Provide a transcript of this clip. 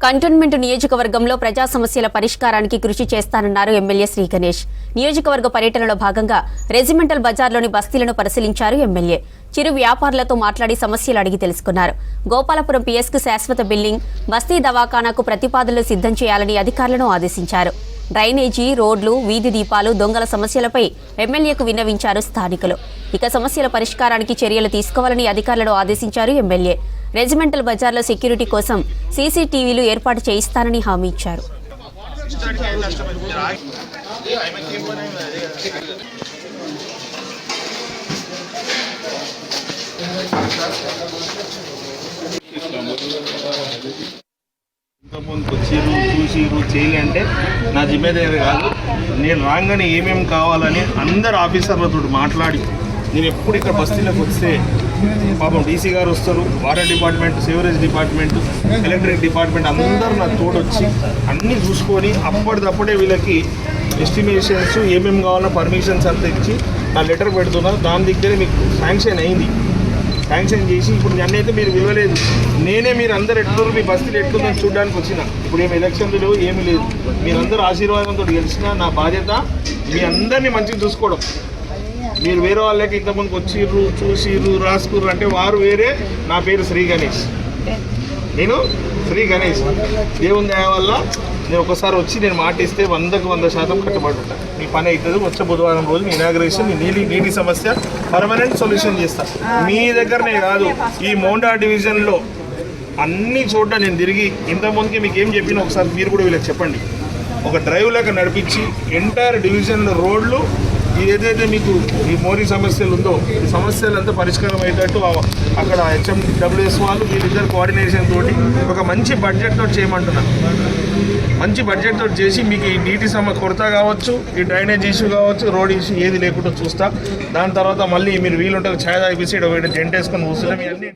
Cantonment నియోజకవర్గంలో ప్రజా సమస్యల పరిష్కారానికి కృషి చేస్తానన్నారు ఎమ్మెల్యే శ్రీ గణేష్. నియోజకవర్గ పర్యటనలో భాగంగా రెజిమెంటల్ బజార్లోని బస్తీలను పరిశీలించారు ఎమ్మెల్యే. చిరు వ్యాపారులతో మాట్లాడి సమస్యలు అడిగి తెలుసుకున్నారు. గోపాలపురం పిఎస్కు శాశ్వత బిల్డింగ్, బస్తీ దవాఖానాకు ప్రతిపాదనలు సిద్ధం చేయాలని అధికారులను ఆదేశించారు. డ్రైనేజీ, రోడ్లు, వీధి దీపాలు, దొంగల సమస్యలపై ఎమ్మెల్యేకు విన్నవించారు స్థానికులు. ఇక సమస్యల పరిష్కారానికి చర్యలు తీసుకోవాలని అధికారులను ఆదేశించారు ఎమ్మెల్యే. రెజిమెంటల్ బజార్లో సెక్యూరిటీ కోసం సీసీటీవీలు ఏర్పాటు చేయిస్తానని హామీ ఇచ్చారు. ఇంతకుముందు చూసిరు చేయలేంటే నా జిమ్మేదారి కాదు. నేను రాగానే ఏమేమి కావాలని అందరు ఆఫీసర్లతో మాట్లాడి నేను ఎప్పుడు ఇక్కడ బస్తీలకు వస్తే పాపం డీసీ గారు వస్తారు, water department, sewerage department, electric department అందరూ నాకు తోడొచ్చి అన్నీ చూసుకొని అప్పటిదప్పుడే వీళ్ళకి ఎస్టిమేషన్స్ ఏమేమి కావాలో పర్మిషన్స్ అంతా ఇచ్చి నా లెటర్ పెడుతున్నా. దాని దగ్గరే మీకు శాంక్షన్ అయింది. శాంక్షన్ చేసి ఇప్పుడు నన్నైతే మీరు విలువలేదు, నేనే మీరు అందరు ఎట్లున్నారు, మీ బస్తీలు ఎట్లుందని చూడడానికి వచ్చిన. ఇప్పుడు ఏమి ఎలక్షన్లు లేవు, ఏమీ లేదు. మీరందరూ ఆశీర్వాదంతో గెలిచిన నా బాధ్యత మీ అందరినీ మంచిగా చూసుకోవడం. మీరు వేరే వాళ్ళకి ఇంతమందికి వచ్చిర్రు, చూసిర్రు, రాసుకుర్రు అంటే వారు వేరే. నా పేరు శ్రీ గణేష్, నేను శ్రీ గణేష్. దేవుని దయ వల్ల నేను ఒకసారి వచ్చి నేను మాట ఇస్తే 100కు 100% కట్టుబడి ఉంటాను. మీ పని అవుతుంది. వచ్చే బుధవారం రోజు మీ ఇనాగ్రేషన్, మీ నీటి సమస్య పర్మనెంట్ సొల్యూషన్ చేస్తా. మీ దగ్గరనే కాదు, ఈ మోండా డివిజన్లో అన్ని చోట్ల నేను తిరిగి ఇంతకుముందుకి మీకు ఏం చెప్పినా ఒకసారి మీరు కూడా వీళ్ళకి చెప్పండి. ఒక డ్రైవ్ లాగా నడిపించి ఎంటైర్ డివిజన్లో రోడ్లు ఏదైతే మీకు ఈ మోరీ సమస్యలు ఉందో ఈ సమస్యలంతా పరిష్కారం అయ్యేటట్టు అక్కడ HMWS వాళ్ళు వీళ్ళిద్దరు కోఆర్డినేషన్ తోటి ఒక మంచి బడ్జెట్తో చేయమంటున్నాను. మంచి బడ్జెట్తో చేసి మీకు ఈ నీటి కొరత కావచ్చు, ఈ డ్రైనేజ్ ఇష్యూ కావచ్చు, రోడ్ ఇష్యూ ఏది లేకుండా చూస్తా. దాని తర్వాత మళ్ళీ మీరు వీలుంటే ఛాయ్ తాగిపిసి ఇక్కడ జెంట్ వేసుకొని కూర్చుంటే మీ అన్ని